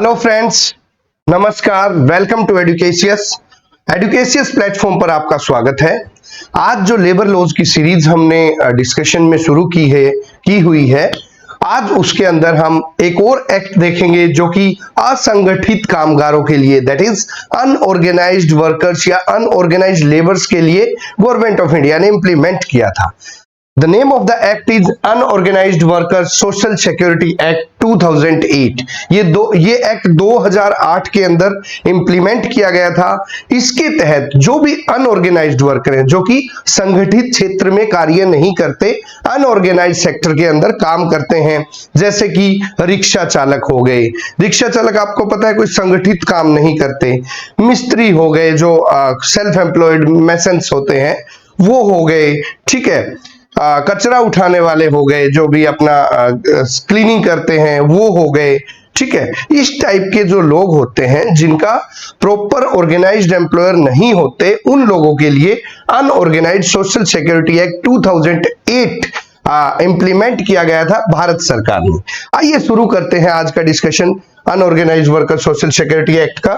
Hello friends, नमस्कार। Welcome to Educatious. Educatious platform पर आपका स्वागत है। आज जो लेबर लॉज की सीरीज हमने डिस्कशन में शुरू की हुई है, आज उसके अंदर हम एक और एक्ट देखेंगे जो कि असंगठित कामगारों के लिए, दैट इज अनऑर्गेनाइज्ड वर्कर्स या अनऑर्गेनाइज्ड लेबर्स के लिए गवर्नमेंट ऑफ इंडिया ने इंप्लीमेंट किया था। The name of the act is Unorganized Workers Social Security Act 2008। ये एक्ट 2008 के अंदर इंप्लीमेंट किया गया था। इसके तहत जो भी अनऑर्गेनाइज्ड वर्कर हैं, जो कि संगठित क्षेत्र में कार्य नहीं करते, अनऑर्गेनाइज्ड सेक्टर के अंदर काम करते हैं, जैसे कि रिक्शा चालक हो गए। रिक्शा चालक आपको पता है कोई संगठित काम नहीं करते। मिस्त्री हो गए, जो सेल्फ एम्प्लॉयड मैसन्स होते हैं, वो हो गए। ठीक है, कचरा उठाने वाले हो गए, जो भी अपना क्लीनिंग करते हैं, वो हो गए। ठीक है, इस टाइप के जो लोग होते हैं जिनका प्रॉपर ऑर्गेनाइज्ड एम्प्लॉयर नहीं होते, उन लोगों के लिए unorganised social security act 2008 implement किया गया था भारत सरकार ने। आइए शुरू करते हैं आज का discussion unorganised worker social security act का।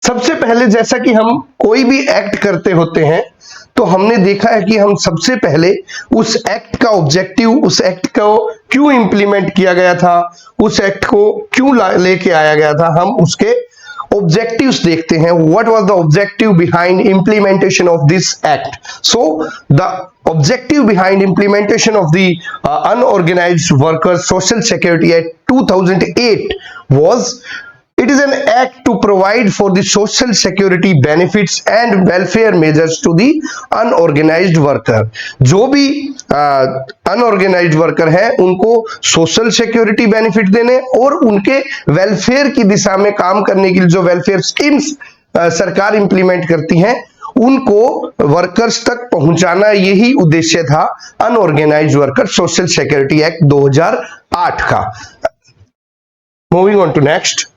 सबसे पहले, जैसा कि हम कोई भी एक्ट करते होते हैं, तो हमने देखा है कि हम सबसे पहले उस एक्ट का ऑब्जेक्टिव, उस एक्ट को क्यों इंप्लीमेंट किया गया था, उस एक्ट को क्यों लेके आया गया था, हम उसके ऑब्जेक्टिव्स देखते हैं। What was the objective behind implementation of this act? So the objective behind implementation of the unorganized workers social security act 2008 was, it is an act to provide for the social security benefits and welfare measures to the unorganized worker। जो भी unorganised worker है उनको social security benefit देने और उनके welfare की दिशा में काम करने के लिए जो वेलफेयर स्कीम्स सरकार इंप्लीमेंट करती हैं, उनको वर्कर्स तक पहुंचाना, यही उद्देश्य था unorganised worker social security act 2008 का। मूविंग ऑन टू नेक्स्ट,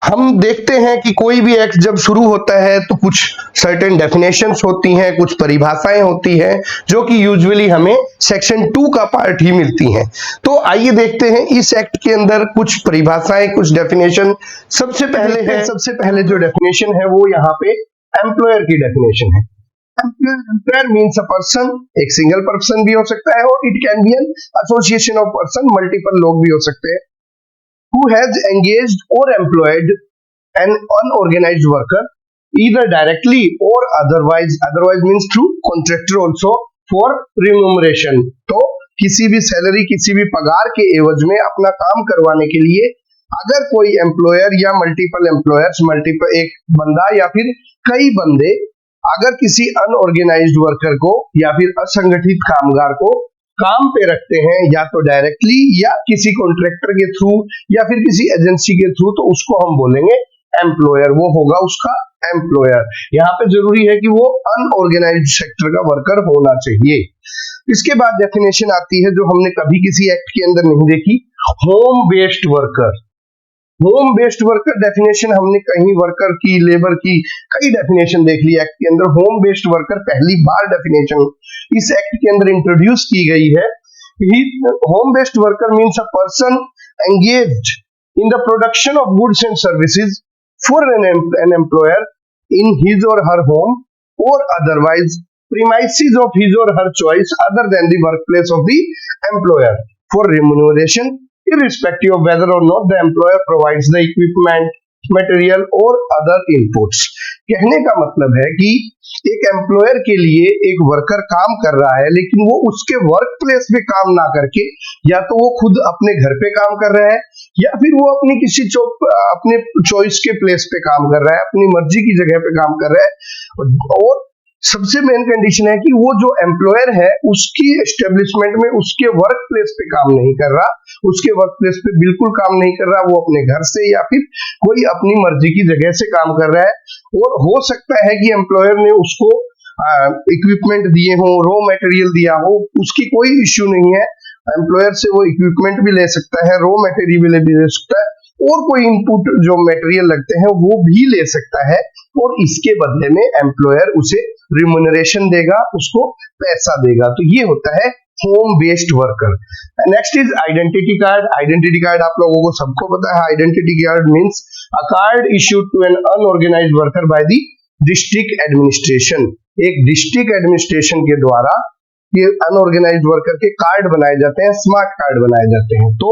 हम देखते हैं कि कोई भी एक्ट जब शुरू होता है तो कुछ सर्टेन डेफिनेशंस होती हैं, कुछ परिभाषाएं होती हैं, जो कि यूजुअली हमें सेक्शन 2 का पार्ट ही मिलती हैं। तो आइए देखते हैं इस एक्ट के अंदर कुछ परिभाषाएं, कुछ डेफिनेशन। सबसे पहले जो डेफिनेशन है वो यहाँ पे एम्प्लॉयर की डेफिनेशन है। एम्प्लॉयर मीन्स अ पर्सन, एक सिंगल पर्सन भी हो सकता है, और it can be an association of person, multiple लोग भी हो सकते हैं, who has engaged or employed an unorganized worker either directly or otherwise means through contractor also for remuneration। तो किसी भी सैलरी, किसी भी पगार के एवज में अपना काम करवाने के लिए अगर कोई एम्प्लॉयर या मल्टीपल एम्प्लॉयर्स, एक बंदा या फिर कई बंदे अगर किसी अनऑर्गेनाइज्ड वर्कर को या फिर असंगठित कामगार को काम पे रखते हैं, या तो डायरेक्टली या किसी कॉन्ट्रैक्टर के थ्रू या फिर किसी एजेंसी के थ्रू, तो उसको हम बोलेंगे एम्प्लॉयर। वो होगा उसका एम्प्लॉयर। यहाँ पे जरूरी है कि वो अनऑर्गेनाइज्ड सेक्टर का वर्कर होना चाहिए। इसके बाद डेफिनेशन आती है जो हमने कभी किसी एक्ट के अंदर नहीं देखी, home based worker. Home based worker definition हमने कहीं वर्कर की, लेबर की कई डेफिनेशन देख ली एक्ट के अंदर। होम बेस्ड वर्कर पहली बार डेफिनेशन इस एक्ट के अंदर इंट्रोड्यूस की गई है। Home based worker means a person engaged in the production of goods and services for an employer in his और हर होम और अदरवाइज प्रीमाइसेस ऑफ हिज और her choice other than the workplace of the employer for remuneration irrespective of whether or not the employer provides the equipment, material or other inputs। कहने का मतलब है कि एक employer के लिए एक वर्कर काम कर रहा है, लेकिन वो उसके वर्क प्लेस पे काम ना करके, या तो वो खुद अपने घर पे काम कर रहा है, या फिर वो अपनी अपने चॉइस के प्लेस पे काम कर रहा है, अपनी मर्जी की जगह पे काम कर रहा है। और सबसे मेन कंडीशन है कि वो जो एम्प्लॉयर है उसकी एस्टेब्लिशमेंट में उसके वर्क प्लेस पे काम नहीं कर रहा, उसके वर्क प्लेस पे बिल्कुल काम नहीं कर रहा, वो अपने घर से या फिर कोई अपनी मर्जी की जगह से काम कर रहा है। और हो सकता है कि एम्प्लॉयर ने उसको इक्विपमेंट दिए हो, रॉ मटेरियल दिया हो, उसकी कोई इश्यू नहीं है। एम्प्लॉयर से वो इक्विपमेंट भी ले सकता है, रॉ मटेरियल भी ले सकता है, और कोई इनपुट जो मटेरियल लगते हैं वो भी ले सकता है, और इसके बदले में एम्प्लॉयर उसे रिम्यूनरेशन देगा, उसको पैसा देगा। तो ये होता है home based worker. Next is identity card. Identity card आप लोगों को सबको पता है। Identity card means a card issued to an unorganised worker by the district administration. एक डिस्ट्रिक्ट एडमिनिस्ट्रेशन के द्वारा ये अनऑर्गेनाइज्ड वर्कर के कार्ड बनाए जाते हैं, स्मार्ट कार्ड बनाए जाते हैं, तो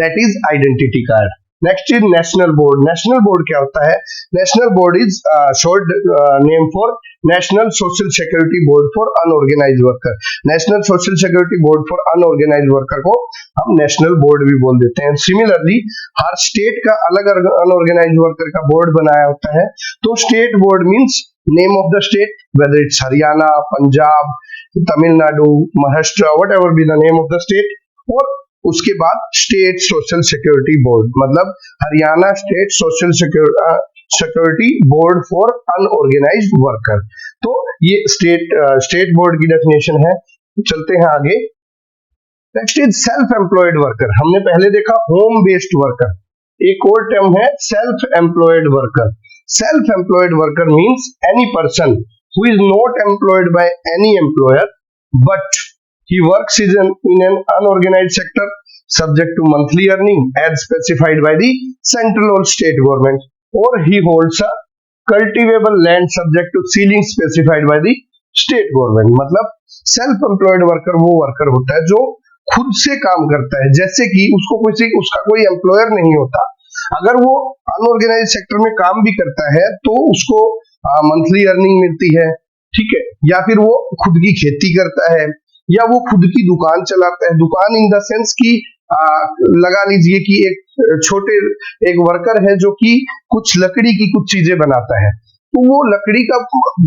that is identity card. Next is national board. National board क्या होता है? National board is short name for national social security board for unorganised worker. National social security board for unorganised worker को हम national board भी बोल देते हैं। Similarly हर state का अलग अनऑर्गेनाइज्ड वर्कर का बोर्ड बनाया होता है, तो state board means name of the state, whether it's Haryana, Punjab, Tamil Nadu, Maharashtra, whatever be the name of the state, और उसके बाद स्टेट सोशल सिक्योरिटी बोर्ड, मतलब Haryana state social security board for unorganised worker. तो ये स्टेट बोर्ड की डेफिनेशन है। चलते हैं आगे। Next is self employed worker. हमने पहले देखा होम बेस्ड वर्कर, एक और टर्म है self employed worker. Self employed worker means any person who is not employed by any employer but he works in an unorganized sector subject to monthly earning as specified by the central or state government, or he holds a cultivable land subject to ceiling specified by the state government। मतलब self employed worker वो worker होता है जो खुद से काम करता है, जैसे कि उसका कोई एम्प्लॉयर नहीं होता। अगर वो अनऑर्गेनाइज सेक्टर में काम भी करता है तो उसको मंथली अर्निंग मिलती है, ठीक है, या फिर वो खुद की खेती करता है, या वो खुद की दुकान चलाता है। दुकान इन द सेंस की लगा लीजिए कि एक वर्कर है जो कि कुछ लकड़ी की कुछ चीजें बनाता है, तो वो लकड़ी का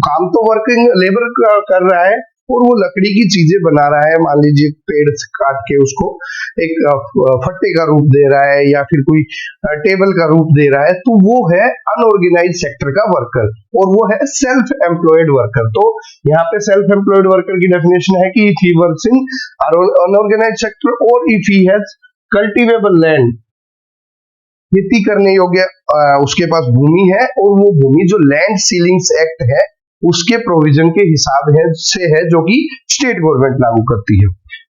काम तो वर्किंग लेबर कर रहा है और वो लकड़ी की चीजें बना रहा है। मान लीजिए पेड़ से काट के उसको एक फट्टे का रूप दे रहा है या फिर कोई टेबल का रूप दे रहा है, तो वो है अनऑर्गेनाइज सेक्टर का वर्कर, और वो है सेल्फ एम्प्लॉयड वर्कर। तो यहाँ पे सेल्फ एम्प्लॉयड वर्कर की डेफिनेशन है कि if he works in unorganised sector और if he has cultivable land, खेती करने योग्य उसके पास भूमि है, और वो भूमि जो लैंड सीलिंग्स एक्ट है उसके प्रोविजन के हिसाब से है जो कि स्टेट गवर्नमेंट लागू करती है।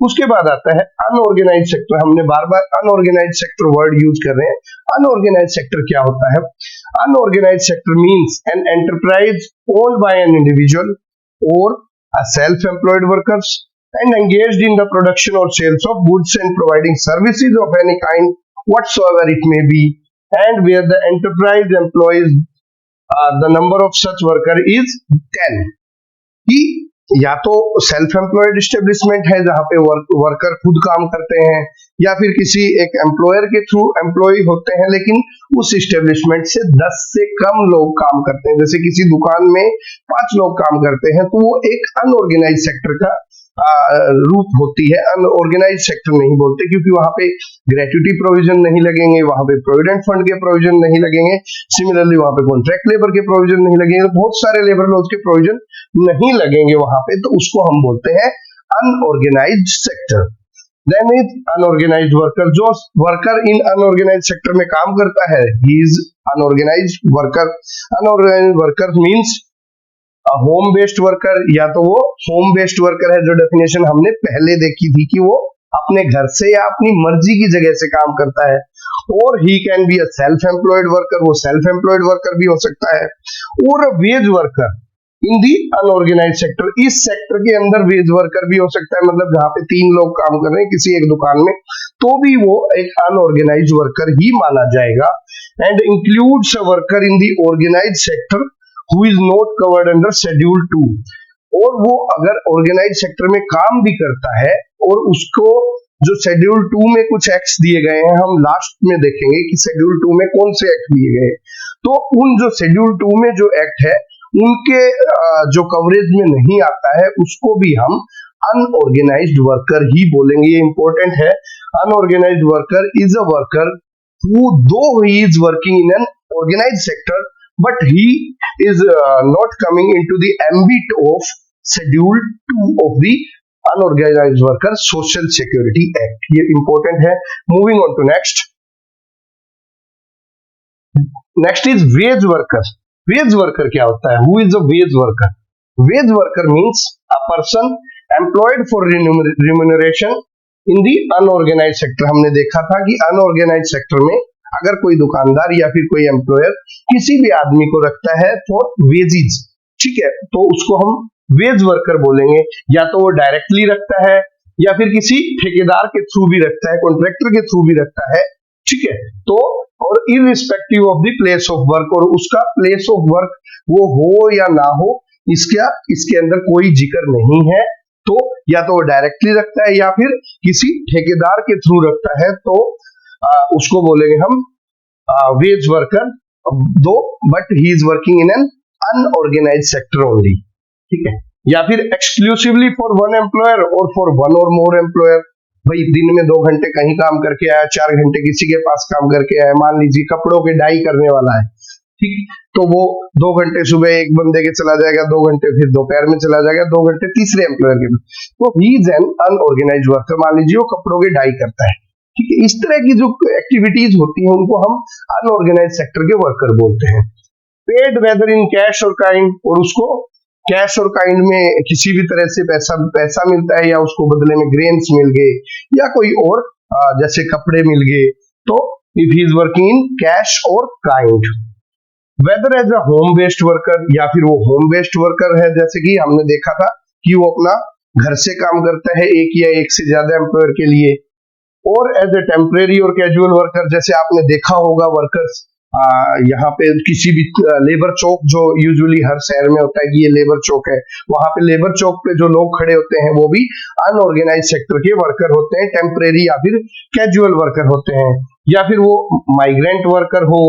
उसके बाद आता है अनऑर्गेनाइज सेक्टर। हमने बार बार अनऑर्गेनाइज सेक्टर वर्ड यूज कर रहे हैं। अनऑर्गेनाइज सेक्टर क्या होता है? Unorganise sector means an enterprise owned by an individual और a self employed workers and engaged in the production or sales of goods and providing services of any kind whatsoever it may be, and where the enterprise employs the number of such worker is 10। कि या तो self employed establishment है जहां पे worker खुद काम करते हैं, या फिर किसी एक एम्प्लॉयर के थ्रू एम्प्लॉय होते हैं, लेकिन उस एस्टेब्लिशमेंट से 10 से कम लोग काम करते हैं। जैसे किसी दुकान में 5 लोग काम करते हैं, तो वो एक अनऑर्गेनाइज सेक्टर का रूप होती है। अनऑर्गेनाइज सेक्टर नहीं बोलते क्योंकि वहां पे ग्रेच्युटी प्रोविजन नहीं लगेंगे, वहां पे प्रोविडेंट फंड के प्रोविजन नहीं लगेंगे, सिमिलरली वहां पे कॉन्ट्रैक्ट लेबर के प्रोविजन नहीं लगेंगे, बहुत सारे लेबर लॉज के प्रोविजन नहीं लगेंगे वहां पे, तो उसको हम बोलते हैं unorganised sector. Then is unorganised worker. जो वर्कर इन अनऑर्गेनाइज सेक्टर में काम करता है he is unorganised worker. Unorganised worker means home based worker, या तो वो होम बेस्ड वर्कर है जो डेफिनेशन हमने पहले देखी थी कि वो अपने घर से या अपनी मर्जी की जगह से काम करता है, और he can be a self employed worker, वो सेल्फ एम्प्लॉयड वर्कर भी हो सकता है, और wage worker in the unorganised sector. इस सेक्टर के अंदर वेज वर्कर भी हो सकता है, मतलब जहां पे 3 लोग काम कर रहे हैं किसी एक दुकान में, तो भी वो एक अनऑर्गेनाइज वर्कर ही माना जाएगा। And includes a worker in the organised sector who is not covered under Schedule 2। और वो अगर ऑर्गेनाइज सेक्टर में काम भी करता है और उसको जो शेड्यूल 2 में कुछ एक्ट्स दिए गए हैं, हम लास्ट में देखेंगे कि शेड्यूल 2 में कौन से एक्ट दिए गए, तो उन जो शेड्यूल 2 में जो एक्ट है उनके जो कवरेज में नहीं आता है उसको भी हम अनऑर्गेनाइज्ड वर्कर ही बोलेंगे। ये इंपॉर्टेंट है। Unorganised worker is a worker who though he is working in an organized sector but he is not coming into the ambit of Schedule 2 of the Unorganized Worker Social Security Act। ये important है। Moving on to next is wage worker। wage worker क्या होता है? Who is a wage worker? wage worker means a person employed for remuneration in the unorganised sector, हमने देखा था कि unorganised sector में अगर कोई दुकानदार या फिर कोई एम्प्लॉयर किसी भी आदमी को रखता है फॉर वेजेस, ठीक है, तो उसको हम वेज वर्कर बोलेंगे। या तो वो डायरेक्टली रखता है या फिर किसी ठेकेदार के थ्रू भी रखता है, कॉन्ट्रैक्टर के थ्रू भी रखता है, ठीक है। तो और irrespective of the place of work, और उसका प्लेस ऑफ वर्क वो हो या ना हो, इसके अंदर कोई जिक्र नहीं है। तो या तो वो डायरेक्टली रखता है या फिर किसी ठेकेदार के थ्रू रखता है, तो उसको बोलेंगे हम wage worker, though but he is working in an unorganised sector only, ठीक है। या फिर exclusively for one employer or for one or more employer, भाई दिन में 2 घंटे कहीं काम करके आया, 4 घंटे किसी के पास काम करके आया, मान लीजिए कपड़ों के डाई करने वाला है, ठीक, तो वो 2 घंटे सुबह एक बंदे के चला जाएगा, 2 घंटे फिर दोपहर में चला जाएगा, 2 घंटे तीसरे एम्प्लॉयर के, तो he is an unorganised worker, मान लीजिए वो कपड़ों के डाई करता है, ठीक है। इस तरह की जो एक्टिविटीज होती हैं उनको हम अनऑर्गेनाइज सेक्टर के वर्कर बोलते हैं। पेड वेदर इन कैश और काइंड, और उसको कैश और काइंड में किसी भी तरह से पैसा मिलता है, या उसको बदले में ग्रेन्स मिल गए या कोई और जैसे कपड़े मिल गए, तो if he is working in cash और kind. Whether as a home based worker, या फिर वो होम बेस्ड वर्कर है, जैसे कि हमने देखा था कि वो अपना घर से काम करता है एक या एक से ज्यादा एम्प्लॉयर के लिए, और एज ए टेम्परेरी और कैजुअल वर्कर, जैसे आपने देखा होगा वर्कर्स यहाँ पे किसी भी लेबर चौक जो यूजुअली हर शहर में होता है कि ये लेबर चौक है, वहां पे लेबर चौक पे जो लोग खड़े होते हैं वो भी अनऑर्गेनाइज सेक्टर के वर्कर होते हैं, टेम्परेरी या फिर कैजुअल वर्कर होते हैं। या फिर वो माइग्रेंट वर्कर हो,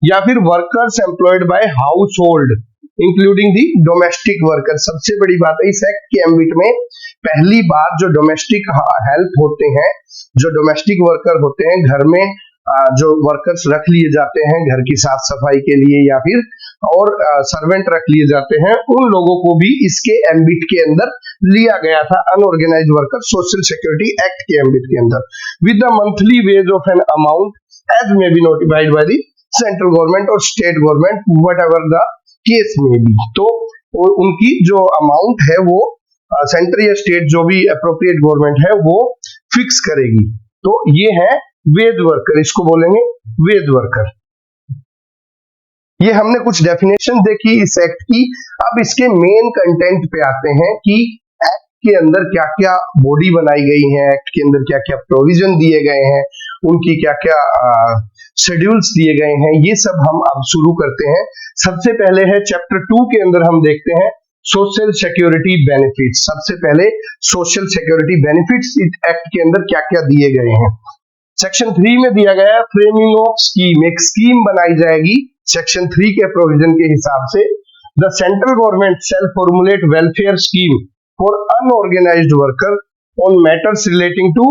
या फिर workers employed by house hold including the domestic worker. सबसे बड़ी बात है इस एक्ट के एम्बिट में पहली बार जो डोमेस्टिक हेल्प होते हैं, जो डोमेस्टिक वर्कर होते हैं, घर में जो वर्कर्स रख लिए जाते हैं घर की साफ सफाई के लिए, या फिर और सर्वेंट रख लिए जाते हैं, उन लोगों को भी इसके एम्बिट के अंदर लिया गया था, unorganise worker social security act के एम्बिट के अंदर, with the monthly wage of an amount as may be notified by the central government और state government whatever the case may be. तो उनकी जो अमाउंट है वो सेंट्रल या स्टेट जो भी अप्रोप्रिएट गवर्नमेंट है वो फिक्स करेगी। तो ये है वेज वर्कर, इसको बोलेंगे वेज वर्कर। ये हमने कुछ डेफिनेशन देखी इस एक्ट की। अब इसके मेन कंटेंट पे आते हैं कि एक्ट के अंदर क्या क्या बॉडी बनाई गई है, एक्ट के अंदर क्या क्या प्रोविजन दिए गए हैं, उनकी क्या क्या शेड्यूल्स दिए गए हैं, ये सब हम अब शुरू करते हैं। सबसे पहले है चैप्टर 2 के अंदर हम देखते हैं सोशल सिक्योरिटी बेनिफिट्स। सबसे पहले सोशल सिक्योरिटी बेनिफिट्स एक्ट के अंदर क्या क्या दिए गए हैं। सेक्शन 3 में दिया गया है फ्रेमिंग ऑफ स्कीम, एक स्कीम बनाई जाएगी सेक्शन 3 के प्रोविजन के हिसाब से। The central government shall formulate welfare scheme for unorganised worker on matters relating to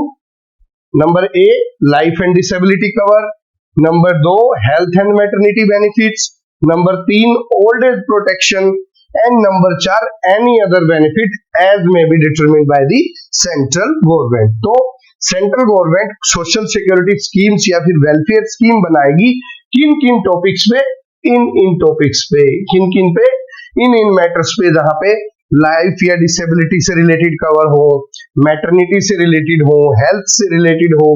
number A life and disability cover, number 2 health and maternity benefits, number 3 old age protection, and number 4 any other benefit as may be determined by the central government. तो central government social security schemes या फिर welfare scheme बनाएगी किन किन topics पे, इन topics पे, किन किन पे, इन मैटर्स पे, जहां पे लाइफ या डिसेबिलिटी से रिलेटेड कवर हो, मैटरनिटी से रिलेटेड हो, हेल्थ से रिलेटेड हो,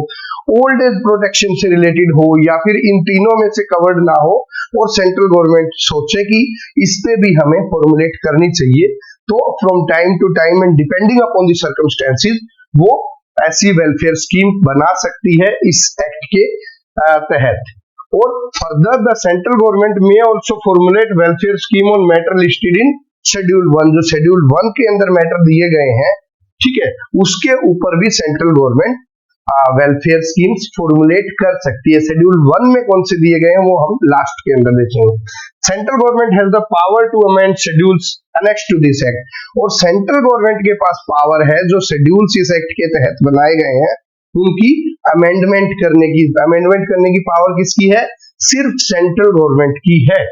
ओल्ड एज प्रोटेक्शन से रिलेटेड हो, या फिर इन तीनों में से कवर्ड ना हो और सेंट्रल गवर्नमेंट सोचे कि इस पे भी हमें फॉर्मुलेट करनी चाहिए, तो from time to time and depending upon the circumstances वो ऐसी वेलफेयर स्कीम बना सकती है इस एक्ट के तहत। और फर्दर द सेंट्रल गवर्नमेंट में also formulate welfare scheme on matter listed in schedule 1। जो शेड्यूल 1 के अंदर मैटर दिए गए हैं, ठीक है, उसके ऊपर भी central government welfare schemes formulate कर सकती है। शेड्यूल 1 में कौन से दिए गए हैं वो हम लास्ट के अंदर देखेंगे। Central government has the power to amend schedules annexed to this act, और सेंट्रल गवर्नमेंट के पास पावर है जो शेड्यूल्स इस एक्ट के तहत बनाए गए हैं उनकी अमेंडमेंट करने की पावर किसकी है? सिर्फ सेंट्रल गवर्नमेंट की है।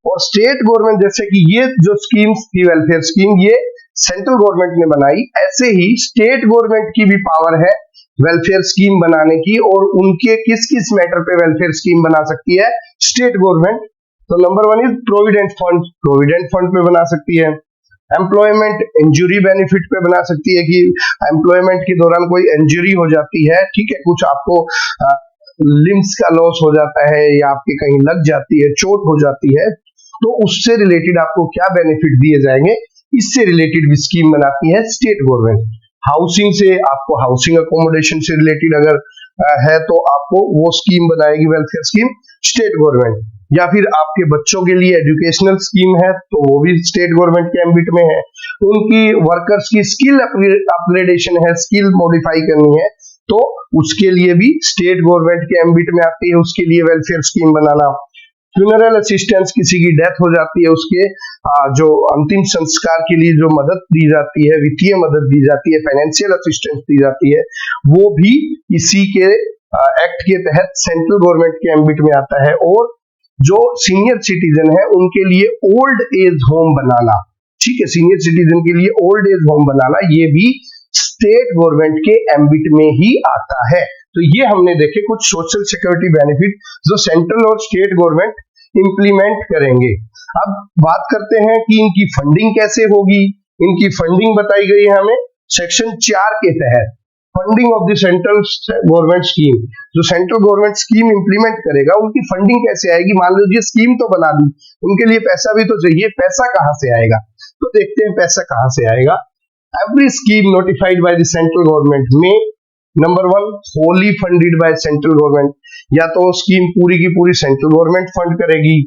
और स्टेट गवर्नमेंट, जैसे कि ये जो स्कीम्स थी वेलफेयर स्कीम, ये सेंट्रल गवर्नमेंट ने बनाई, ऐसे ही स्टेट गवर्नमेंट की भी पावर है वेलफेयर स्कीम बनाने की। और उनके किस किस मैटर पे वेलफेयर स्कीम बना सकती है स्टेट गवर्नमेंट? तो number 1 is provident fund, provident fund पे बना सकती है। एम्प्लॉयमेंट इंजरी बेनिफिट पे बना सकती है कि एम्प्लॉयमेंट के दौरान कोई इंजरी हो जाती है, ठीक है, कुछ आपको लिम्स का लॉस हो जाता है या आपके कहीं लग जाती है, चोट हो जाती है, तो उससे रिलेटेड आपको क्या बेनिफिट दिए जाएंगे, इससे रिलेटेड भी स्कीम बनाती है स्टेट गवर्नमेंट। हाउसिंग से आपको हाउसिंग अकोमोडेशन से रिलेटेड अगर है तो आपको वो स्कीम बनाएगी वेलफेयर स्कीम स्टेट गवर्नमेंट, या फिर आपके बच्चों के लिए एजुकेशनल स्कीम है तो वो भी स्टेट गवर्नमेंट के एम्बिट में है। उनकी वर्कर्स की स्किल अपग्रेडेशन है, स्किल मॉडिफाई करनी है, तो उसके लिए भी स्टेट गवर्नमेंट के एम्बिट में आती है, उसके लिए वेलफेयर स्कीम बनाना। फ्यूनरल असिस्टेंस, किसी की डेथ हो जाती है उसके जो अंतिम संस्कार के लिए जो मदद दी जाती है, वित्तीय मदद दी जाती है, फाइनेंशियल असिस्टेंस दी जाती है, वो भी इसी के एक्ट के तहत सेंट्रल गवर्नमेंट के एम्बिट में आता है। और जो सीनियर सिटीजन है उनके लिए ओल्ड एज होम बनाना, ठीक है, सीनियर सिटीजन के लिए ओल्ड एज होम बनाना, ये भी स्टेट गवर्नमेंट के एम्बिट में ही आता है। तो ये हमने देखे कुछ सोशल सिक्योरिटी बेनिफिट जो सेंट्रल और स्टेट गवर्नमेंट इंप्लीमेंट करेंगे। अब बात करते हैं कि इनकी फंडिंग कैसे होगी। इनकी फंडिंग बताई गई है हमें सेक्शन 4 के तहत, funding of the central government scheme. जो सेंट्रल गवर्नमेंट स्कीम इंप्लीमेंट करेगा उनकी फंडिंग कैसे आएगी। मान लीजिए स्कीम तो बना दी, उनके लिए पैसा भी तो चाहिए, पैसा कहां से आएगा, तो देखते हैं पैसा कहां से आएगा। Every scheme notified by the central government में number 1 wholly funded by central government, या तो स्कीम पूरी की पूरी सेंट्रल गवर्नमेंट फंड करेगी,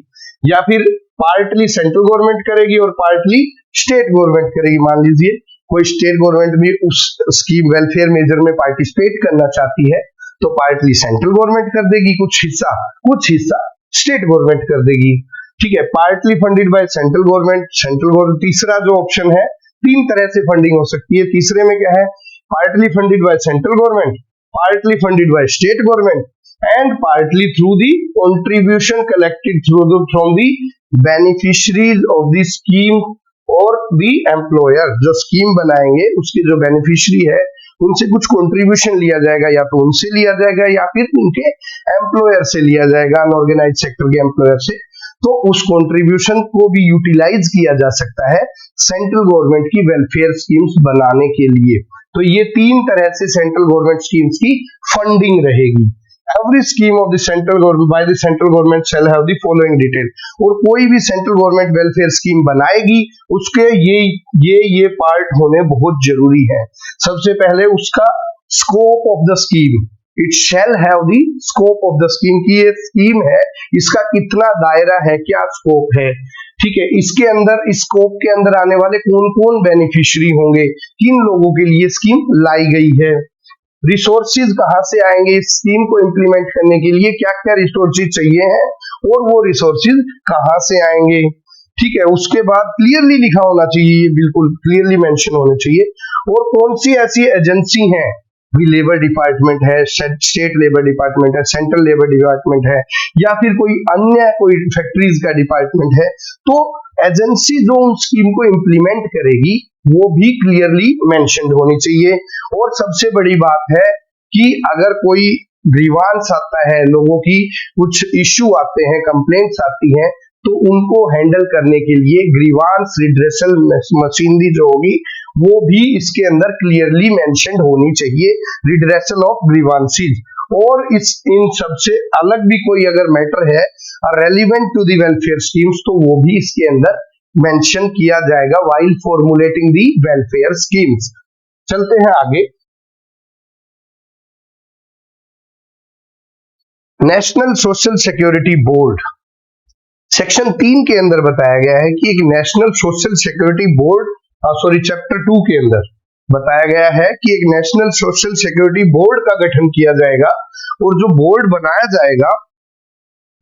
या फिर पार्टली सेंट्रल गवर्नमेंट करेगी और पार्टली स्टेट गवर्नमेंट करेगी। मान लीजिए कोई स्टेट गवर्नमेंट भी उस स्कीम वेलफेयर मेजर में पार्टिसिपेट करना चाहती है तो पार्टली सेंट्रल गवर्नमेंट कर देगी, कुछ हिस्सा स्टेट गवर्नमेंट कर देगी, ठीक है। Partly funded by central government. तीसरा जो ऑप्शन है, 3 तरह से फंडिंग हो सकती है। तीसरे में क्या है, partly funded by central government, partly funded by state government and partly through the contribution collected from the beneficiaries of the scheme और दी एम्प्लॉयर। जो स्कीम बनाएंगे उसके जो बेनिफिशियरी है उनसे कुछ कंट्रीब्यूशन लिया जाएगा, या तो उनसे लिया जाएगा या फिर उनके एम्प्लॉयर से लिया जाएगा, अनऑर्गेनाइज्ड सेक्टर के एम्प्लॉयर से। तो उस कंट्रीब्यूशन को भी यूटिलाइज किया जा सकता है सेंट्रल गवर्नमेंट की वेलफेयर स्कीम्स बनाने के लिए। तो ये 3 तरह से सेंट्रल गवर्नमेंट स्कीम्स की फंडिंग रहेगी। Every scheme of the central government by the central government shall have the following detail. और कोई भी सेंट्रल गवर्नमेंट वेलफेयर स्कीम बनाएगी उसके ये पार्ट होने बहुत जरूरी है। सबसे पहले उसका scope of the scheme, it shall have the scope of the scheme, की ये स्कीम है इसका कितना दायरा है, क्या स्कोप है, ठीक है। इसके अंदर, इस स्कोप के अंदर आने वाले कौन कौन बेनिफिशियरी होंगे, किन लोगों के लिए स्कीम लाई गई है, रिसोर्सेज कहां से आएंगे, इस स्कीम को इंप्लीमेंट करने के लिए क्या क्या रिसोर्सेज चाहिए हैं और वो रिसोर्सेज कहां से आएंगे, ठीक है। उसके बाद क्लियरली लिखा होना चाहिए, बिल्कुल क्लियरली मेंशन होने चाहिए। और कौन सी ऐसी एजेंसी हैं, भी लेबर डिपार्टमेंट है, स्टेट लेबर डिपार्टमेंट है, सेंट्रल लेबर डिपार्टमेंट है, या फिर कोई अन्य कोई फैक्ट्रीज का डिपार्टमेंट है, तो एजेंसी जो उन स्कीम को इंप्लीमेंट करेगी वो भी क्लियरली मेंशन्ड होनी चाहिए। और सबसे बड़ी बात है कि अगर कोई ग्रीवांस आता है, लोगों की कुछ इश्यू आते हैं, कंप्लेंट्स आती हैं, तो उनको हैंडल करने के लिए ग्रीवांस रिड्रेसल मशीनरी जो होगी वो भी इसके अंदर क्लियरली मेंशन्ड होनी चाहिए, रिड्रेसल ऑफ ग्रीवांसेस। और इन सबसे अलग भी कोई अगर मैटर है relevant to the welfare schemes तो वो भी इसके अंदर मेंशन किया जाएगा while formulating the welfare schemes. चलते हैं आगे। National social security board, section 3 के अंदर बताया गया है कि एक national social security board, chapter 2 के अंदर बताया गया है कि एक नेशनल सोशल सिक्योरिटी बोर्ड का गठन किया जाएगा। और जो बोर्ड बनाया जाएगा,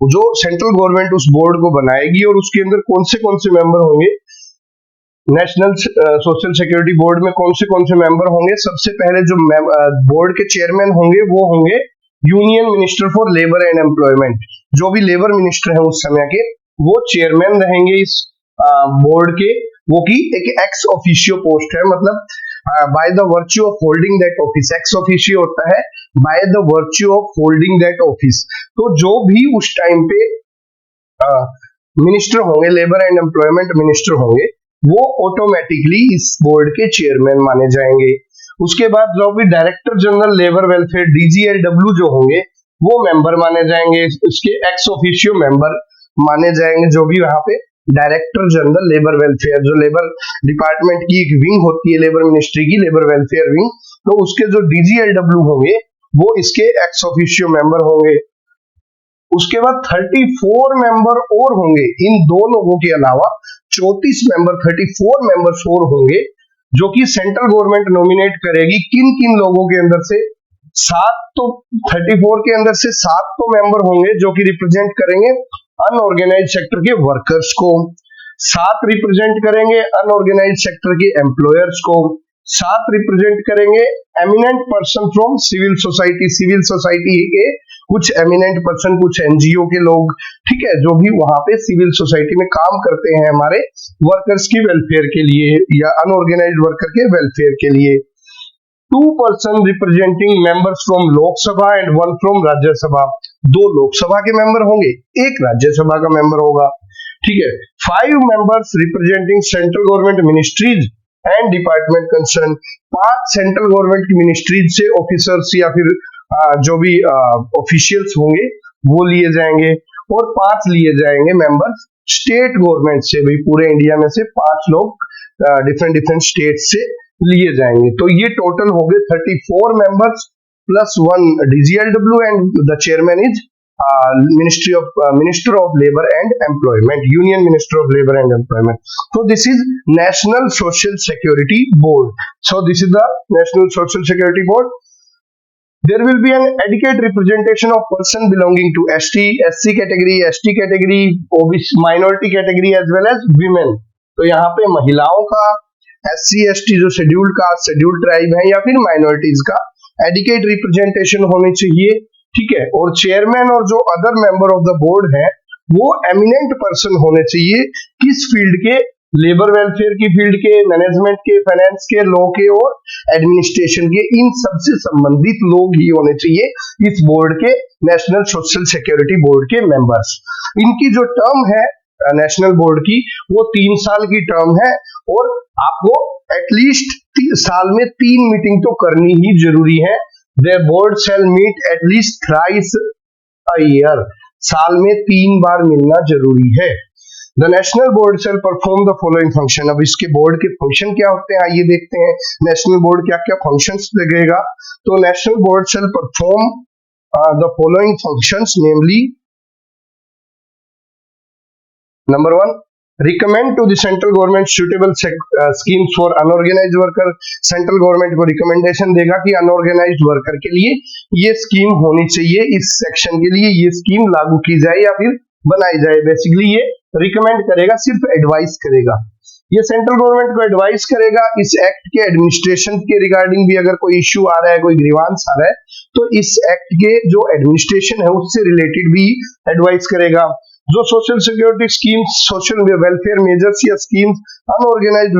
जो सेंट्रल गवर्नमेंट उस बोर्ड को बनाएगी, और उसके अंदर कौन से मेंबर होंगे, नेशनल सोशल सिक्योरिटी बोर्ड में कौन से मेंबर होंगे। सबसे पहले जो बोर्ड के चेयरमैन होंगे वो होंगे union minister for labour and employment. जो भी लेबर मिनिस्टर है उस समय के, वो चेयरमैन रहेंगे इस बोर्ड के। वो की एक एक्स ऑफिशियो पोस्ट है, मतलब by the virtue of holding that office. Ex officio होता है by the virtue of holding that office. तो जो भी उस टाइम पे मिनिस्टर होंगे, लेबर एंड एम्प्लॉयमेंट मिनिस्टर होंगे, वो ऑटोमेटिकली इस बोर्ड के चेयरमैन माने जाएंगे। उसके बाद जो भी director general labour welfare DGLW जो होंगे वो मेंबर माने जाएंगे, उसके एक्स ऑफिशियो मेंबर माने जाएंगे। जो भी वहां पे डायरेक्टर जनरल लेबर वेलफेयर, जो लेबर डिपार्टमेंट की एक विंग होती है लेबर मिनिस्ट्री की, लेबर वेलफेयर विंग, तो उसके जो DGLW होंगे वो इसके एक्स ऑफिशियो मेंबर होंगे। उसके बाद 34 मेंबर और होंगे, इन दो लोगों के अलावा 34 मेंबर, 34 मेंबर्स और होंगे जो कि सेंट्रल गवर्नमेंट नॉमिनेट करेगी। किन किन लोगों के अंदर से? 7 तो 34 के अंदर से 7 तो मेंबर होंगे जो कि रिप्रेजेंट करेंगे अनऑर्गेनाइज सेक्टर के वर्कर्स को, 7 रिप्रेजेंट करेंगे अनऑर्गेनाइज सेक्टर के एम्प्लॉयर्स को, 7 रिप्रेजेंट करेंगे eminent person from civil society, civil society के कुछ एमिनेंट पर्सन, कुछ NGO के लोग, ठीक है, जो भी वहां पे सिविल सोसाइटी में काम करते हैं हमारे वर्कर्स की वेलफेयर के लिए या अनऑर्गेनाइज्ड वर्कर के वेलफेयर के लिए। 2 person representing members from Lok Sabha and 1 from Rajya Sabha, 2 Lok Sabha के मेंबर होंगे, 1 राज्यसभा का मेंबर होगा, ठीक है। 5 members representing central government ministries and department concern, 5 central government की मिनिस्ट्रीज से ऑफिसर्स या फिर जो भी ऑफिशियल्स होंगे वो लिए जाएंगे, और 5 लिए जाएंगे मेंबर्स स्टेट गवर्नमेंट से, भाई पूरे इंडिया में से 5 लोग डिफरेंट डिफरेंट स्टेट से लिए जाएंगे। तो ये टोटल हो गए 34 members plus 1 DGLW and the chairman is minister of labour and employment, union minister of labour and employment. So this is National Social Security Board. So this is the National Social Security Board. There will be an adequate representation of person belonging to ST, SC category, ST category, OBC minority category as well as women. तो यहाँ पे महिलाओं का, SC, ST जो scheduled caste, scheduled tribe है या फिर minorities का एडिकेट रिप्रेजेंटेशन होनी चाहिए, ठीक है। और चेयरमैन और जो other member of the board है वो एमिनेंट पर्सन होने चाहिए, किस फील्ड के? लेबर वेलफेयर की फील्ड के, मैनेजमेंट के, फाइनेंस के, लॉ के और एडमिनिस्ट्रेशन के, इन सबसे संबंधित लोग ही होने चाहिए इस बोर्ड के, नेशनल सोशल सिक्योरिटी बोर्ड के मेंबर्स। इनकी जो टर्म है नेशनल बोर्ड की वो 3 साल की टर्म है, और आपको एटलीस्ट साल में 3 मीटिंग तो करनी ही जरूरी है। The board shall meet at least thrice a year, साल में 3 बार मिलना जरूरी है। The national board shall perform the following function। अब इसके बोर्ड के फंक्शन क्या होते हैं आइए देखते हैं, नेशनल बोर्ड क्या क्या फंक्शंस देगा। तो national board shall perform the following functions, namely number 1, recommend to the central government suitable schemes for unorganized worker। Central government को रिकमेंडेशन देगा कि अनऑर्गेनाइज्ड वर्कर के लिए ये स्कीम होनी चाहिए, इस सेक्शन के लिए ये स्कीम लागू की जाए या फिर बनाई जाए। बेसिकली ये रिकमेंड करेगा, सिर्फ एडवाइस करेगा। ये सेंट्रल गवर्नमेंट को एडवाइस करेगा इस एक्ट के एडमिनिस्ट्रेशन के रिगार्डिंग भी, अगर कोई इश्यू आ रहा है, कोई ग्रीवांस आ रहा है तो इस एक्ट के जो एडमिनिस्ट्रेशन है उससे रिलेटेड भी एडवाइस करेगा। जो social security schemes, social welfare measures या स्कीम्स अनऑर्गेनाइज्ड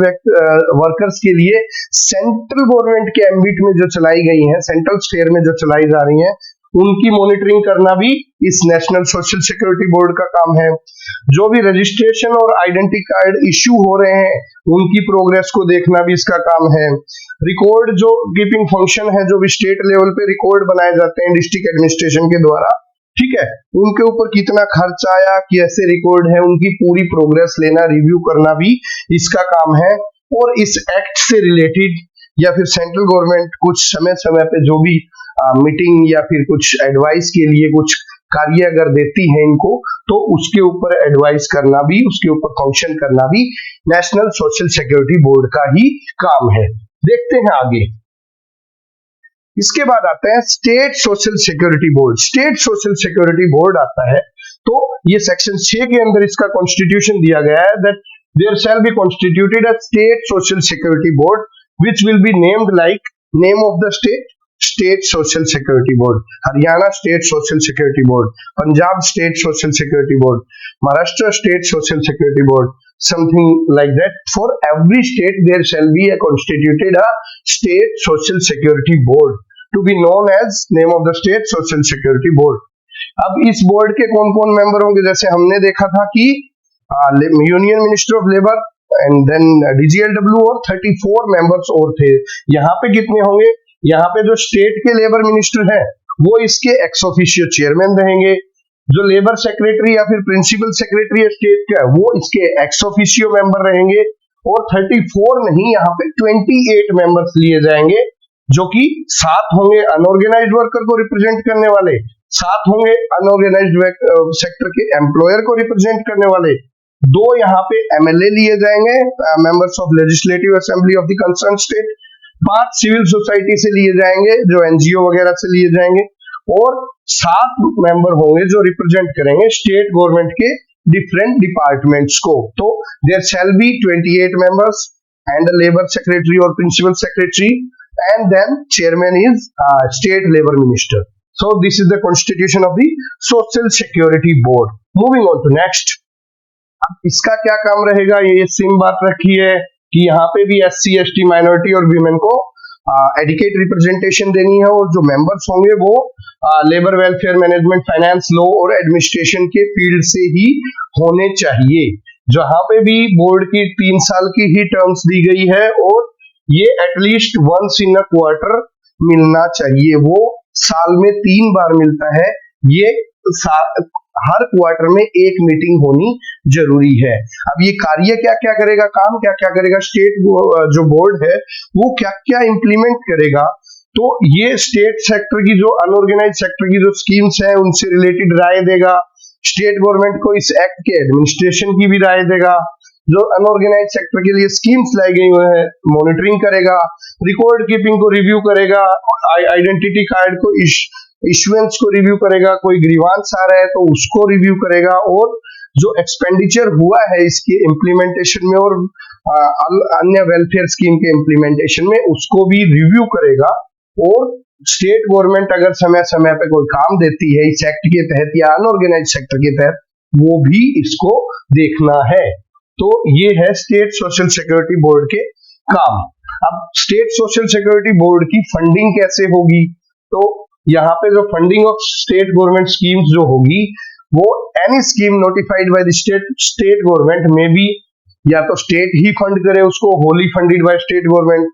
वर्कर्स के लिए सेंट्रल गवर्नमेंट के एम्बिट में जो चलाई गई हैं, सेंट्रल स्फीयर में जो चलाई जा रही हैं, उनकी मॉनिटरिंग करना भी इस नेशनल सोशल सिक्योरिटी बोर्ड का काम है। जो भी रजिस्ट्रेशन और आइडेंटिटी कार्ड इश्यू हो रहे हैं उनकी प्रोग्रेस को देखना भी इसका काम है। रिकॉर्ड जो कीपिंग फंक्शन है, जो भी स्टेट लेवल पे रिकॉर्ड बनाए जाते हैं डिस्ट्रिक्ट एडमिनिस्ट्रेशन के द्वारा, ठीक है, उनके ऊपर कितना खर्च आया, कैसे रिकॉर्ड है, उनकी पूरी प्रोग्रेस लेना, रिव्यू करना भी इसका काम है। और इस एक्ट से रिलेटेड या फिर सेंट्रल गवर्नमेंट कुछ समय समय पे जो भी मीटिंग या फिर कुछ एडवाइस के लिए कुछ कार्य अगर देती है इनको, तो उसके ऊपर एडवाइस करना भी, उसके ऊपर फंक्शन करना भी नेशनल सोशल सिक्योरिटी बोर्ड का ही काम है। देखते हैं आगे। इसके बाद आता है state social security board. State social security board आता है तो ये सेक्शन 6 के अंदर इसका कॉन्स्टिट्यूशन दिया गया है that there shall be constituted a state social security board which will be named like name of the state, state social security board, Haryana state social security board, Punjab state social security board, Maharashtra state social security board, something like that. For every state there shall be a constituted a state social security board to be known as name of the state social security board। अब इस board के कौन कौन member होंगे, जैसे हमने देखा था कि union minister of labour and then DGLW और 34 मेंबर्स और थे। यहाँ पे कितने होंगे, यहाँ पे जो स्टेट के लेबर मिनिस्टर हैं वो इसके एक्स ऑफिशियो चेयरमैन रहेंगे, जो लेबर सेक्रेटरी या फिर प्रिंसिपल सेक्रेटरी स्टेट का है वो इसके एक्स ऑफिशियो मेंबर रहेंगे, और 34 नहीं, यहाँ पे 28 मेंबर्स लिए जाएंगे, जो कि 7 होंगे अनऑर्गेनाइज्ड वर्कर को रिप्रेजेंट करने वाले, 7 होंगे अनऑर्गेनाइज्ड सेक्टर के एम्प्लॉयर को रिप्रेजेंट करने वाले, 2 यहाँ पे MLA लिए जाएंगे, members of legislative assembly of the concern state, 5 civil society से लिए जाएंगे जो NGO वगैरह से लिए जाएंगे, और 7 मेंबर होंगे जो रिप्रेजेंट करेंगे स्टेट गवर्नमेंट के डिफरेंट डिपार्टमेंट्स को। तो there shall be 28 members and labour secretary और principal secretary, and then chairman is state labor minister. So this is the constitution of the social security board. Moving on to next. अब इसका क्या काम रहेगा, ये same बात रखी है कि यहाँ पे भी SC ST माइनॉरिटी और वीमेन को एडिकेट रिप्रेजेंटेशन देनी है, और जो मेंबर्स होंगे वो labour welfare management, finance, law और एडमिनिस्ट्रेशन के फील्ड से ही होने चाहिए। जहां पे भी बोर्ड की 3 साल की ही टर्म्स दी गई है, और ये at least once in a quarter मिलना चाहिए, वो साल में 3 बार मिलता है, ये हर क्वार्टर में एक मीटिंग होनी जरूरी है। अब ये कार्य क्या क्या करेगा, काम क्या क्या करेगा, स्टेट जो बोर्ड है वो क्या क्या इंप्लीमेंट करेगा, तो ये स्टेट सेक्टर की जो अनऑर्गेनाइज सेक्टर की जो स्कीम्स है उनसे रिलेटेड राय देगा, स्टेट गवर्नमेंट को इस एक्ट के एडमिनिस्ट्रेशन की भी राय देगा, जो अनऑर्गेनाइज सेक्टर के लिए स्कीम्स लाई गई हुई है मॉनिटरिंग करेगा, रिकॉर्ड कीपिंग को रिव्यू करेगा, आइडेंटिटी कार्ड को इश्यूएंस को रिव्यू करेगा, कोई ग्रीवांस आ रहा है तो उसको रिव्यू करेगा, और जो एक्सपेंडिचर हुआ है इसके इम्प्लीमेंटेशन में और अन्य वेलफेयर स्कीम के इम्प्लीमेंटेशन में उसको भी रिव्यू करेगा, और स्टेट गवर्नमेंट अगर समय समय पे कोई काम देती है इस एक्ट के तहत या अनऑर्गेनाइज सेक्टर के तहत, वो भी इसको देखना है। तो ये है स्टेट सोशल सिक्योरिटी बोर्ड के काम। अब स्टेट सोशल सिक्योरिटी बोर्ड की फंडिंग कैसे होगी, तो यहाँ पे जो funding of state government schemes जो होगी वो any scheme notified by the state government में भी या तो स्टेट ही फंड करे उसको, Holi funded by state government,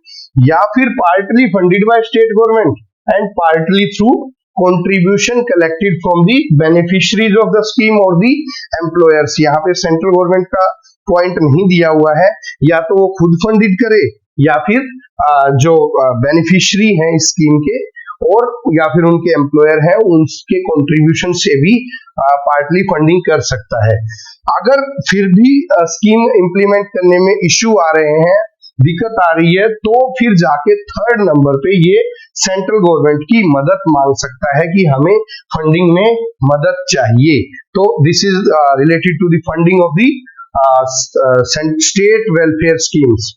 या फिर partly funded by state government and partly through contribution collected from the beneficiaries of the scheme or the employers। यहाँ पे सेंट्रल गवर्नमेंट का पॉइंट नहीं दिया हुआ है, या तो वो खुद फंडिड करे या फिर जो बेनिफिशियरी हैं इस स्कीम के और या फिर उनके एम्प्लॉयर हैं उनके कंट्रीब्यूशन से भी पार्टली फंडिंग कर सकता है। अगर फिर भी स्कीम इंप्लीमेंट करने में इश्यू आ रहे हैं, दिक्कत आ रही है, तो फिर जाके 3rd नंबर पे ये सेंट्रल गवर्नमेंट की मदद मांग सकता है कि हमें फंडिंग में मदद चाहिए। तो this is related to the funding of the state welfare schemes.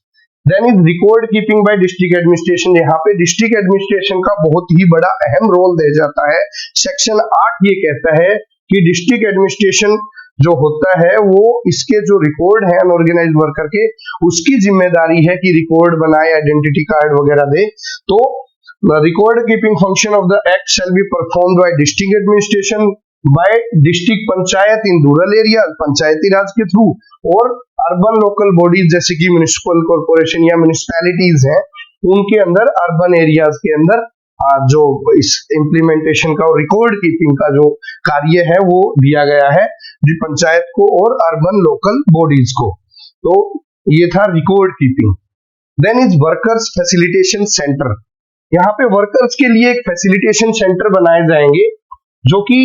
Then is record keeping by district administration. यहाँ पे डिस्ट्रिक्ट एडमिनिस्ट्रेशन का बहुत ही बड़ा अहम रोल दिया जाता है। सेक्शन 8 ये कहता है कि डिस्ट्रिक्ट एडमिनिस्ट्रेशन जो होता है वो इसके जो रिकॉर्ड है अनऑर्गेनाइज वर्कर के, उसकी जिम्मेदारी है कि रिकॉर्ड बनाए, आइडेंटिटी कार्ड वगैरह दे। तो record keeping function of the act shall be performed by district administration by district panchayat in rural area, पंचायती राज के थ्रू, और अर्बन लोकल बॉडीज जैसे कि म्युनिसिपल कॉर्पोरेशन या म्युनिसिपैलिटीज हैं उनके अंदर, अर्बन एरियाज के अंदर जो इस इम्प्लीमेंटेशन का और रिकॉर्ड कीपिंग का जो कार्य है वो दिया गया है पंचायत को और अर्बन लोकल बॉडीज को। तो ये था record keeping. Then is workers facilitation centre. यहाँ पे वर्कर्स के लिए एक फैसिलिटेशन सेंटर बनाए जाएंगे जो कि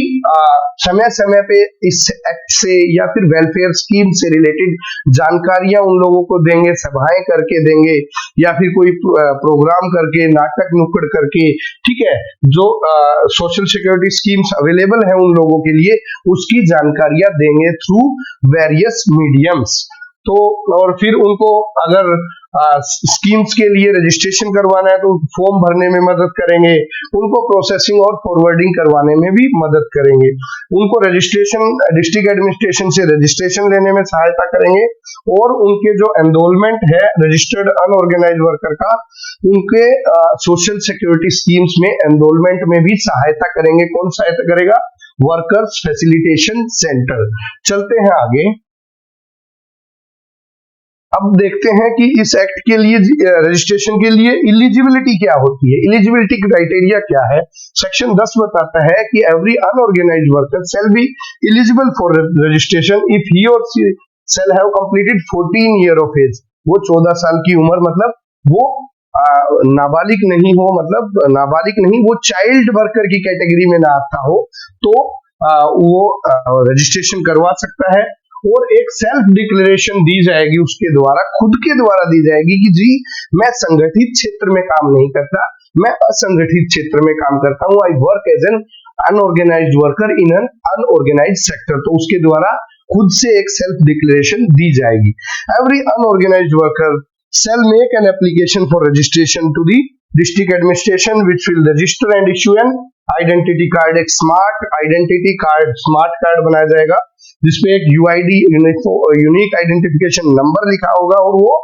समय समय पे इस एक्ट से या फिर वेलफेयर स्कीम से रिलेटेड जानकारियां उन लोगों को देंगे, सभाएं करके देंगे या फिर कोई प्रोग्राम करके, नाटक नुक्कड़ करके, ठीक है, जो सोशल सिक्योरिटी स्कीम्स अवेलेबल है उन लोगों के लिए उसकी जानकारियां देंगे थ्रू वेरियस मीडियम्स। तो और फिर उनको अगर स्कीम्स के लिए रजिस्ट्रेशन करवाना है तो फॉर्म भरने में मदद करेंगे, उनको प्रोसेसिंग और फॉरवर्डिंग करवाने में भी मदद करेंगे, उनको रजिस्ट्रेशन डिस्ट्रिक्ट एडमिनिस्ट्रेशन से रजिस्ट्रेशन लेने में सहायता करेंगे, और उनके जो एनरोलमेंट है रजिस्टर्ड अनऑर्गेनाइज वर्कर का, उनके सोशल सिक्योरिटी स्कीम्स में एनरोलमेंट में भी सहायता करेंगे। कौन सहायता करेगा? Workers facilitation centre. चलते हैं आगे। अब देखते हैं कि इस एक्ट के लिए रजिस्ट्रेशन के लिए इलिजिबिलिटी क्या होती है, इलिजिबिलिटी क्राइटेरिया क्या है। सेक्शन 10 बताता है कि every unorganised worker shall be eligible for registration if he और she shall have completed 14 year of age. वो 14 साल की उम्र, मतलब वो नाबालिग नहीं हो, मतलब नाबालिग नहीं, वो चाइल्ड वर्कर की कैटेगरी में ना आता हो, तो वो रजिस्ट्रेशन करवा सकता है। और एक सेल्फ डिक्लेरेशन दी जाएगी उसके द्वारा, खुद के द्वारा दी जाएगी कि जी मैं संगठित क्षेत्र में काम नहीं करता, मैं असंगठित क्षेत्र में काम करता हूं, I work as an unorganised worker in an unorganised sector. तो उसके द्वारा खुद से एक सेल्फ डिक्लेरेशन दी जाएगी। Every unorganised worker shall make an application for registration to the district administration which will register and issue an identity card। एक smart identity card, smart card बनाया जाएगा जिसमें एक यूआईडी, यूनिक आइडेंटिफिकेशन नंबर लिखा होगा, और वो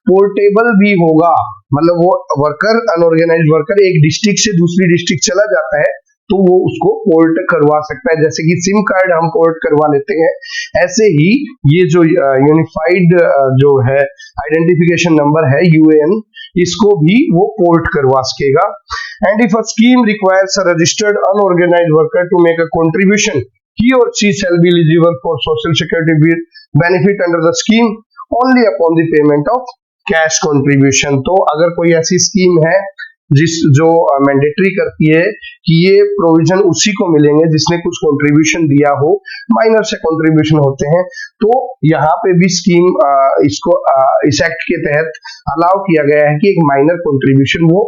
पोर्टेबल भी होगा। मतलब वो वर्कर, अनऑर्गेनाइज्ड वर्कर एक डिस्ट्रिक्ट से दूसरी डिस्ट्रिक्ट चला जाता है तो वो उसको पोर्ट करवा सकता है। जैसे कि सिम कार्ड हम पोर्ट करवा लेते हैं, ऐसे ही ये जो यूनिफाइड जो है आइडेंटिफिकेशन नंबर है यूएएन, इसको भी वो पोर्ट करवा सकेगा। And if a scheme requires a registered unorganised worker to make a contribution, he or she shall be eligible for social security benefit under the scheme only upon the payment of cash contribution। तो अगर कोई ऐसी scheme है जो mandatory करती है कि ये प्रोविजन उसी को मिलेंगे जिसने कुछ कंट्रीब्यूशन दिया हो, माइनर से कंट्रीब्यूशन होते हैं, तो यहाँ पे भी स्कीम इसको इस एक्ट के तहत अलाउ किया गया है कि एक माइनर कंट्रीब्यूशन वो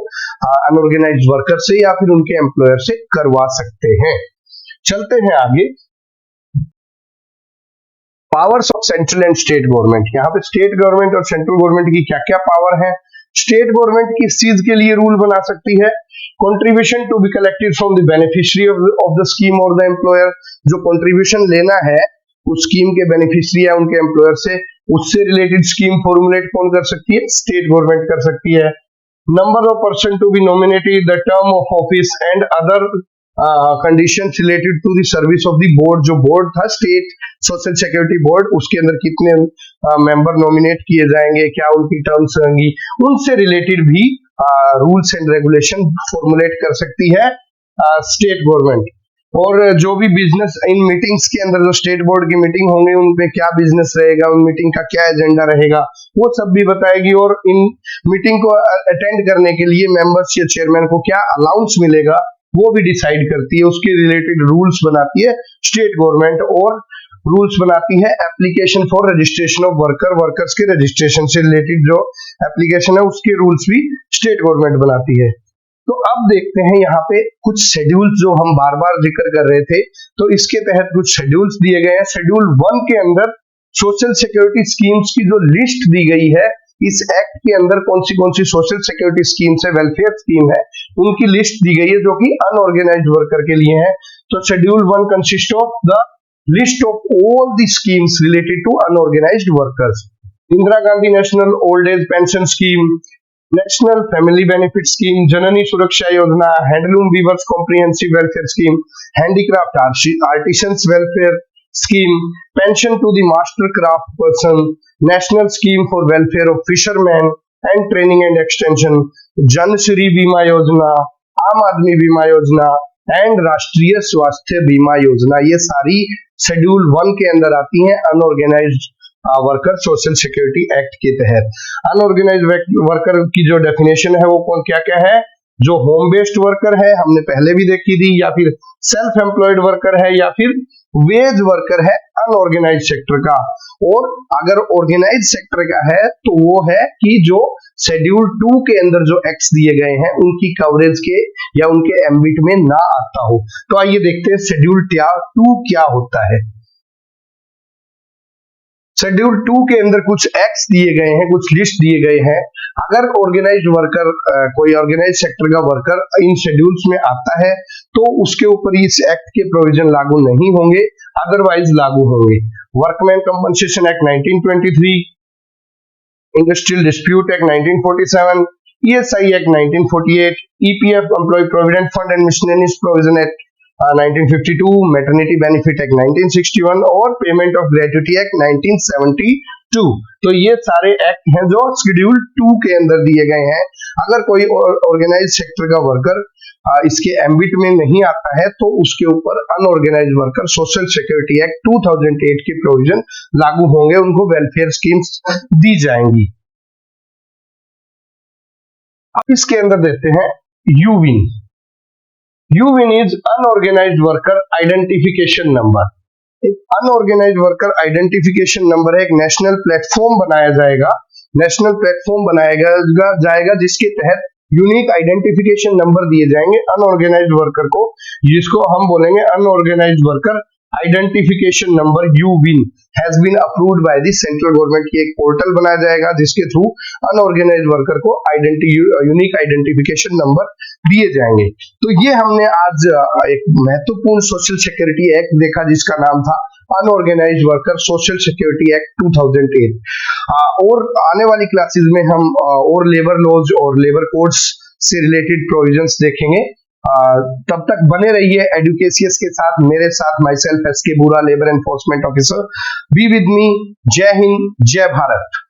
अनऑर्गेनाइज्ड वर्कर से या फिर उनके एम्प्लॉयर से करवा सकते हैं। चलते हैं आगे। Powers of central and state government. यहाँ पे स्टेट गवर्नमेंट और सेंट्रल गवर्नमेंट की क्या क्या पावर है। स्टेट गवर्नमेंट किस चीज के लिए रूल बना सकती है, contribution to be collected from the beneficiary of the scheme or the employer. जो कंट्रीब्यूशन लेना है उस स्कीम के बेनिफिशियरी या उनके एम्प्लॉयर से, उससे रिलेटेड स्कीम फॉर्मुलेट कौन कर सकती है, स्टेट गवर्नमेंट कर सकती है। Number of person to be nominated, the term of office and other condition related to the service of the board. जो बोर्ड था स्टेट सोशल सिक्योरिटी बोर्ड, उसके अंदर कितने मेंबर नॉमिनेट किए जाएंगे, क्या उनकी टर्म्स रहेंगी, उनसे रिलेटेड भी रूल्स एंड रेगुलेशन फॉर्मुलेट कर सकती है स्टेट गवर्नमेंट। और जो भी बिजनेस इन मीटिंग्स के अंदर, जो स्टेट बोर्ड की मीटिंग होंगे उनमें क्या बिजनेस रहेगा, उन मीटिंग का क्या एजेंडा रहेगा, वो सब भी बताएगी। और इन मीटिंग को अटेंड करने के लिए मेंबर्स या चेयरमैन को क्या अलाउंस मिलेगा वो भी डिसाइड करती है। उसके रिलेटेड रूल्स बनाती है स्टेट गवर्नमेंट। और रूल्स बनाती है application for registration of worker, workers के रजिस्ट्रेशन से रिलेटेड जो एप्लीकेशन है उसके रूल्स भी स्टेट गवर्नमेंट बनाती है। तो अब देखते हैं यहाँ पे कुछ शेड्यूल्स जो हम बार बार जिक्र कर रहे थे, तो इसके तहत कुछ शेड्यूल्स दिए गए हैं। शेड्यूल 1 के अंदर सोशल सिक्योरिटी स्कीम्स की जो लिस्ट दी गई है, इस एक्ट के अंदर कौन सी सोशल सिक्योरिटी स्कीम्स है, वेलफेयर स्कीम है, उनकी लिस्ट दी गई है जो कि अनऑर्गेनाइज्ड वर्कर के लिए है। तो schedule 1 consist of the list of all the schemes related to unorganised workers. Indira Gandhi national old age pension scheme, national family benefit scheme, Janani Suraksha Yojana, handloom weavers comprehensive welfare scheme, handicraft artisans welfare scheme, pension to the master craft person, national scheme for welfare of fisherman and training and extension, Jan Shri बीमा योजना, आम आदमी बीमा योजना and राष्ट्रीय स्वास्थ्य बीमा योजना। ये सारी शेड्यूल 1 के अंदर आती हैं unorganised worker social security act के तहत। अनऑर्गेनाइज्ड वर्कर की जो डेफिनेशन है वो कौन क्या क्या है, जो होम बेस्ड वर्कर है हमने पहले भी देखी थी, या फिर सेल्फ एम्प्लॉयड वर्कर है, या फिर वेज वर्कर है अनऑर्गेनाइज्ड सेक्टर का। और अगर ऑर्गेनाइज्ड सेक्टर का है तो वो है कि जो शेड्यूल 2 के अंदर जो एक्ट्स दिए गए हैं उनकी कवरेज के या उनके एम्बिट में ना आता हो। तो आइए देखते हैं शेड्यूल 2 क्या होता है। शेड्यूल 2 के अंदर कुछ एक्ट्स दिए गए हैं, कुछ लिस्ट दिए गए हैं। अगर ऑर्गेनाइज्ड वर्कर, कोई ऑर्गेनाइज्ड सेक्टर का वर्कर इन शेड्यूल्स में आता है तो उसके ऊपर इस एक्ट के प्रोविजन लागू नहीं होंगे, अदरवाइज लागू होंगे। Workman compensation act 1923, industrial dispute act 1947, ESI act 1948, EPF employ provident fund and miscellaneous provision act 1952, maternity benefit act 1961 और पेमेंट ऑफ ग्रेच्युटी एक्ट 1972 2। तो ये सारे एक्ट हैं जो शेड्यूल 2 के अंदर दिए गए हैं। अगर कोई ऑर्गेनाइज सेक्टर का वर्कर इसके एम्बिट में नहीं आता है तो उसके ऊपर unorganised worker social security act 2008 के प्रोविजन लागू होंगे, उनको वेलफेयर स्कीम्स दी जाएंगी। अब इसके अंदर देते हैं यूविन। यूविन is unorganised worker identification number. एक अनऑर्गेनाइज्ड वर्कर आइडेंटिफिकेशन नंबर है, एक नेशनल प्लेटफॉर्म बनाया जाएगा, नेशनल प्लेटफॉर्म बनाया जाएगा जिसके तहत यूनिक आइडेंटिफिकेशन नंबर दिए जाएंगे अनऑर्गेनाइज्ड वर्कर को, जिसको हम बोलेंगे अनऑर्गेनाइज्ड वर्कर आइडेंटिफिकेशन नंबर यूविन has been approved by the central government की एक पोर्टल बनाया जाएगा जिसके थ्रू अनऑर्गेनाइज्ड वर्कर को यूनिक आइडेंटिफिकेशन नंबर दिए जाएंगे। तो ये हमने आज एक महत्वपूर्ण सोशल सिक्योरिटी एक्ट देखा जिसका नाम था unorganised worker social security act 2008। और आने वाली क्लासेस में हम और लेबर लॉज और लेबर कोड्स से रिलेटेड प्रोविजंस देखेंगे। तब तक बने रहिए एडुकेशियस के साथ, मेरे साथ माई सेल्फ एस के बुरा, labour enforcement officer. Be with me. जय हिंद, जय भारत।